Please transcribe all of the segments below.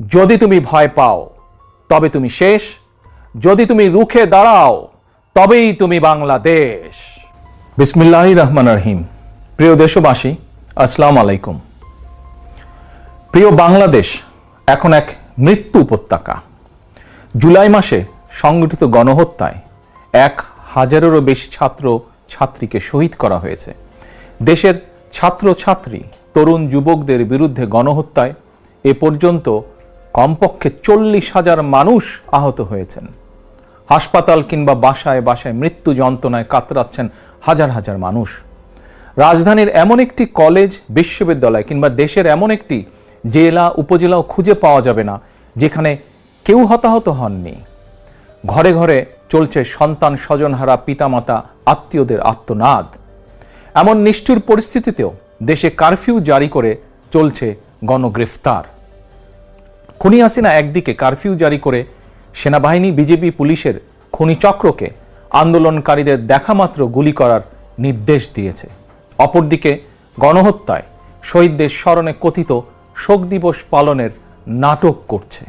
যদি তুমি ভয় পাও তবে তুমি শেষ, যদি তুমি রুখে দাঁড়াও তবেই তুমি বাংলাদেশ। বিসমিল্লাহির রহমানির রহিম। প্রিয় দেশবাসী, আসসালামু আলাইকুম। প্রিয় বাংলাদেশ এখন এক মৃত্যু উপত্যকা। জুলাই মাসে সংগঠিত গণহত্যায় 1000-এরও বেশি ছাত্র ছাত্রীকে শহীদ করা হয়েছে। দেশের ছাত্র ছাত্রী তরুণ যুবকদের বিরুদ্ধে গণহত্যায় এ পর্যন্ত কমপক্ষে 40,000 মানুষ আহত হয়েছেন। হাসপাতাল কিংবা বাসায় বাসায় মৃত্যু যন্ত্রণায় কাতরাচ্ছেন হাজার হাজার মানুষ। রাজধানীর এমন একটি কলেজ, বিশ্ববিদ্যালয় কিংবা দেশের এমন একটি জেলা উপজেলাও খুঁজে পাওয়া যাবে না যেখানে কেউ হতাহত হননি। ঘরে ঘরে চলছে সন্তান স্বজনহারা পিতামাতা আত্মীয়দের আর্তনাদ। এমন নিষ্ঠুর পরিস্থিতিতেও দেশে কারফিউ জারি করে চলছে গণগ্রেফতার। খুনি হাসিনা একদিকে কারফিউ জারি করে সেনাবাহিনী, বিজেপি, পুলিশের খুনি চক্রকে আন্দোলনকারীদের দেখামাত্র গুলি করার নির্দেশ দিয়েছে। অপরদিকে গণহত্যায় শহীদদের স্মরণে কথিত শোক দিবস পালনের নাটক করছে।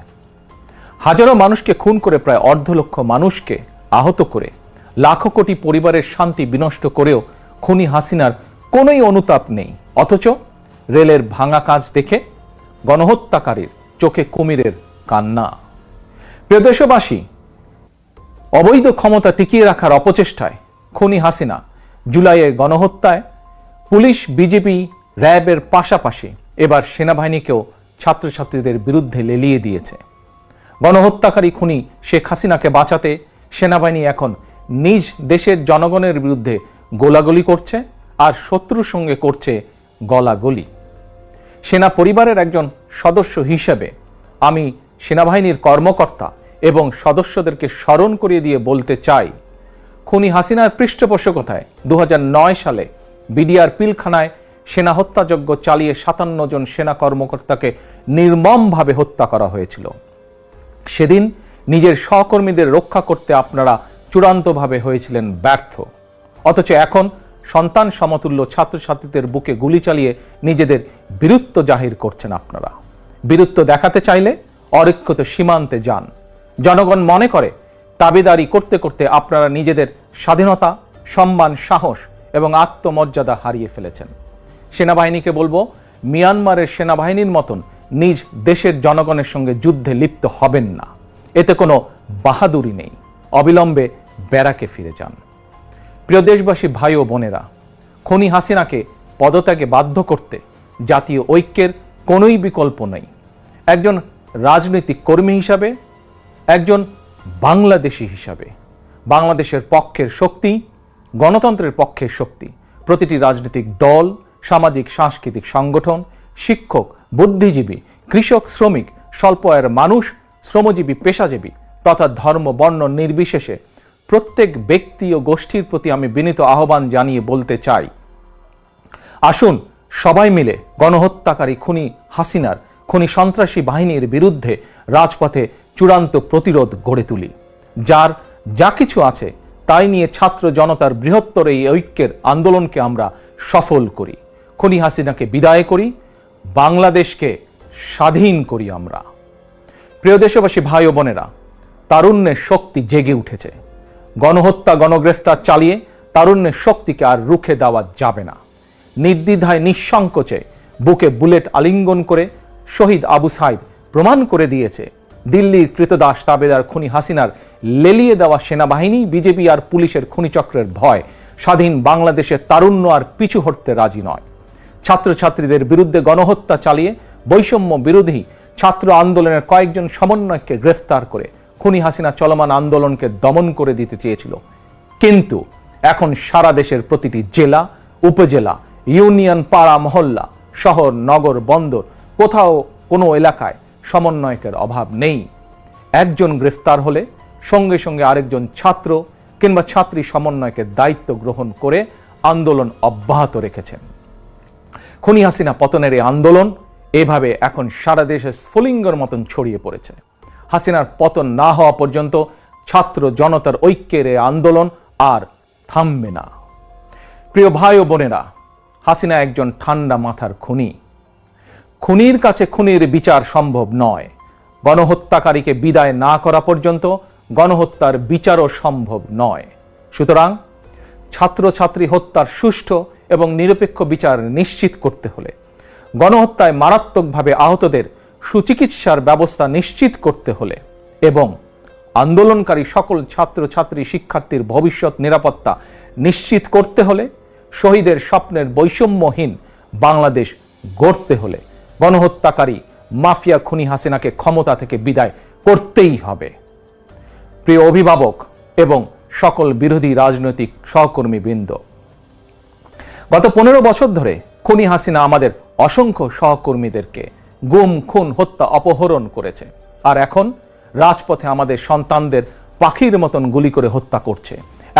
হাজারো মানুষকে খুন করে প্রায় 1.5 লক্ষ মানুষকে আহত করে লাখো কোটি পরিবারের শান্তি বিনষ্ট করেও খুনি হাসিনার কোনোই অনুতাপ নেই। অথচ রেলের ভাঙা কাজ দেখে গণহত্যাকারীর চোখে কুমিরের কান্না। প্রিয় দেশবাসী, অবৈধ ক্ষমতা টিকিয়ে রাখার অপচেষ্টায় খুনি হাসিনা জুলাইয়ের গণহত্যায় পুলিশ, বিজেপি, র্যাবের পাশাপাশি এবার সেনাবাহিনীকেও ছাত্রছাত্রীদের বিরুদ্ধে লেলিয়ে দিয়েছে। গণহত্যাকারী খুনি শেখ হাসিনাকে বাঁচাতে সেনাবাহিনী এখন নিজ দেশের জনগণের বিরুদ্ধে গোলাগুলি করছে আর শত্রুর সঙ্গে করছে গলাগলি। সেনা পরিবারের একজন সদস্য হিসেবে আমি সেনাবাহিনীর কর্মকর্তা এবং সদস্যদেরকে স্মরণ করিয়ে দিয়ে বলতে চাই, খুনি হাসিনার পৃষ্ঠপোষকতায় 2009 সালে বিডিআর পিলখানায় সেনা হত্যাযজ্ঞ চালিয়ে 57 জন সেনা কর্মকর্তাকে নির্মমভাবে হত্যা করা হয়েছিল। সেদিন নিজের সহকর্মীদের রক্ষা করতে আপনারা চূড়ান্তভাবে হয়েছিলেন ব্যর্থ। অথচ এখন সন্তান সমতুল্য ছাত্রছাত্রীদের বুকে গুলি চালিয়ে নিজেদের বীরত্ব জাহির করছেন আপনারা। বীরত্ব দেখাতে চাইলে অরক্ষিত সীমান্তে যান। জনগণ মনে করে দাবিদারি করতে করতে আপনারা নিজেদের স্বাধীনতা, সম্মান, সাহস এবং আত্মমর্যাদা হারিয়ে ফেলেছেন। সেনাবাহিনীকে বলবো, মিয়ানমারের সেনাবাহিনীর মতন নিজ দেশের জনগণের সঙ্গে যুদ্ধে লিপ্ত হবেন না। এতে কোনো বাহাদুরি নেই। অবিলম্বে ব্যারাকে ফিরে যান। প্রিয় দেশবাসী, ভাই ও বোনেরা, খুনি হাসিনাকে পদত্যাগে বাধ্য করতে জাতীয় ঐক্যের কোনোই বিকল্প নেই। একজন রাজনৈতিক কর্মী হিসাবে, একজন বাংলাদেশী হিসাবে বাংলাদেশের পক্ষের শক্তি, গণতন্ত্রের পক্ষের শক্তি প্রতিটি রাজনৈতিক দল, সামাজিক সাংস্কৃতিক সংগঠন, শিক্ষক, বুদ্ধিজীবী, কৃষক, শ্রমিক, স্বল্প আয়ের মানুষ, শ্রমজীবী, পেশাজীবী তথা ধর্ম, বর্ণ নির্বিশেষে প্রত্যেক ব্যক্তি ও গোষ্ঠীর প্রতি আমি বিনীত আহ্বান জানিয়ে বলতে চাই, আসুন সবাই মিলে গণহত্যাকারী খুনি হাসিনার, খুনি সন্ত্রাসী বাহিনীর বিরুদ্ধে রাজপথে চূড়ান্ত প্রতিরোধ গড়ে তুলি। যার যা কিছু আছে তাই নিয়ে ছাত্র জনতার বৃহত্তর এই ঐক্যের আন্দোলনকে আমরা সফল করি। খুনি হাসিনাকে বিদায় করি, বাংলাদেশকে স্বাধীন করি আমরা। প্রিয় দেশবাসী, ভাই ও বোনেরা, তারুণ্যের শক্তি জেগে উঠেছে। গণহত্যা, গণগ্রেফতার চালিয়ে তারুণ্যের শক্তিকে আর রুখে দেওয়া যাবে না। নির্দ্বিধায়, নিঃসংকোচে বুকে বুলেট আলিঙ্গন করে শহীদ আবু সাইদ প্রমাণ করে দিয়েছে দিল্লির কৃতদাস তাবেদার খুনি হাসিনার লেলিয়ে দেওয়া সেনাবাহিনী, বিজেপি আর পুলিশের খুনিচক্রের ভয় স্বাধীন বাংলাদেশের তারুণ্য আর পিছু হটতে রাজি নয়। ছাত্রছাত্রীদের বিরুদ্ধে গণহত্যা চালিয়ে বৈষম্য বিরোধী ছাত্র আন্দোলনের কয়েকজন সমন্বয়ককে গ্রেফতার করে খুনি হাসিনা চলমান আন্দোলনকে দমন করে দিতে চেয়েছিল। কিন্তু এখন সারা দেশের প্রতিটি জেলা, উপজেলা, ইউনিয়ন, পাড়া, মহল্লা, শহর, নগর, বন্দর, কোথাও কোনো এলাকায় সমন্বয়কের অভাব নেই। একজন গ্রেফতার হলে সঙ্গে সঙ্গে আরেকজন ছাত্র কিংবা ছাত্রী সমন্বয়কের দায়িত্ব গ্রহণ করে আন্দোলন অব্যাহত রেখেছেন। খুনি হাসিনা পতনের এই আন্দোলন এভাবে এখন সারা দেশে স্ফুলিঙ্গের মতন ছড়িয়ে পড়েছে। হাসিনার পতন না হওয়া পর্যন্ত ছাত্র জনতার ঐক্যের এই আন্দোলন আর থামবে না। প্রিয় ভাই ও বোনেরা, হাসিনা একজন ঠান্ডা মাথার খুনি। খুনির কাছে খুনির বিচার সম্ভব নয়। গণহত্যাকারীকে বিদায় না করা পর্যন্ত গণহত্যার বিচারও সম্ভব নয়। সুতরাং ছাত্রছাত্রী হত্যার সুষ্ঠু এবং নিরপেক্ষ বিচার নিশ্চিত করতে হলে, গণহত্যায় মারাত্মকভাবে আহতদের সুচিকিৎসার ব্যবস্থা নিশ্চিত করতে হলে এবং আন্দোলনকারী সকল ছাত্রছাত্রী শিক্ষার্থীর ভবিষ্যৎ নিরাপত্তা নিশ্চিত করতে হলে, শহীদের স্বপ্নের বৈষম্যহীন বাংলাদেশ গড়তে হলে গণহত্যাকারী মাফিয়া খুনি হাসিনাকে ক্ষমতা থেকে বিদায় করতেই হবে। প্রিয় অভিভাবক এবং সকল বিরোধী রাজনৈতিক সহকর্মীবৃন্দ, গত 15 বছর ধরে খুনি হাসিনা আমাদের অসংখ্য সহকর্মীদেরকে গুম, খুন, হত্যা, অপহরণ করেছে। আর এখন রাজপথে আমাদের সন্তানদের পাখির মতন গুলি করে হত্যা করছে।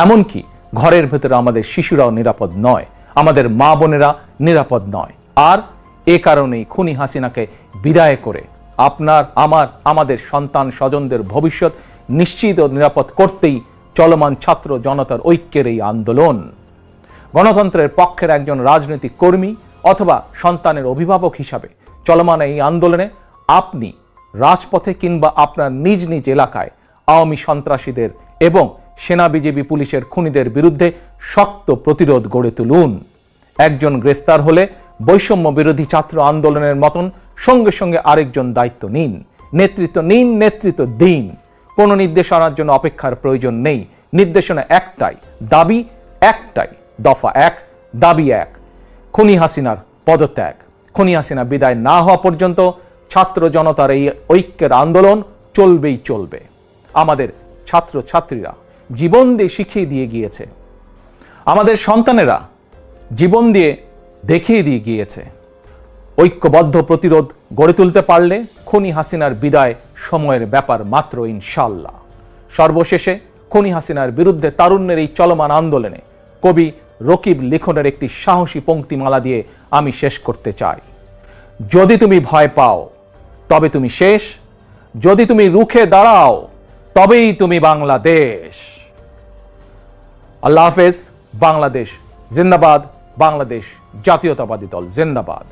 এমনকি ঘরের ভেতরে আমাদের শিশুরাও নিরাপদ নয়, আমাদের মা বোনেরা নিরাপদ নয়। আর এ কারণেই খুনি হাসিনাকে বিদায় করে আমাদের সন্তান স্বজনদের ভবিষ্যৎ নিশ্চিত ও নিরাপদ করতেই চলমান ছাত্র জনতার ঐক্যের এই আন্দোলন। গণতন্ত্রের পক্ষের একজন রাজনৈতিক কর্মী অথবা সন্তানের অভিভাবক হিসাবে চলমান এই আন্দোলনে আপনি রাজপথে কিংবা আপনার নিজ নিজ এলাকায় আওয়ামী সন্ত্রাসীদের এবং সেনা, বিজেপি, পুলিশের খুনিদের বিরুদ্ধে শক্ত প্রতিরোধ গড়ে তুলুন। একজন গ্রেফতার হলে বৈষম্য বিরোধী ছাত্র আন্দোলনের মতন সঙ্গে সঙ্গে আরেকজন দায়িত্ব নিন, নেতৃত্ব নিন, নেতৃত্ব দিন। কোনো নির্দেশনার জন্য অপেক্ষার প্রয়োজন নেই। নির্দেশনা একটাই, দাবি একটাই, দফা এক, দাবি এক, খুনি হাসিনার পদত্যাগ। খুনি হাসিনা বিদায় না হওয়া পর্যন্ত ছাত্র জনতার এই ঐক্যের আন্দোলন চলবেই চলবে। আমাদের ছাত্র ছাত্রীরা জীবন দিয়ে শিখিয়ে দিয়ে গিয়েছে, আমাদের সন্তানেরা জীবন দিয়ে দেখিয়ে দিয়ে গিয়েছে। ঐক্যবদ্ধ প্রতিরোধ গড়ে তুলতে পারলে খুনি হাসিনার বিদায় সময়ের ব্যাপার মাত্র, ইনশাআল্লাহ। সর্বশেষে খুনি হাসিনার বিরুদ্ধে তারুণ্যের এই চলমান আন্দোলনে কবি রকিব লিখনের একটি সাহসী পংক্তিমালা দিয়ে আমি শেষ করতে চাই। যদি তুমি ভয় পাও তবে তুমি শেষ, যদি তুমি রুখে দাঁড়াও তবেই তুমি বাংলাদেশ। আল্লাহ হাফেজ। বাংলাদেশ জিন্দাবাদ, বাংলাদেশ জাতীয়তাবাদী দল জিন্দাবাদ।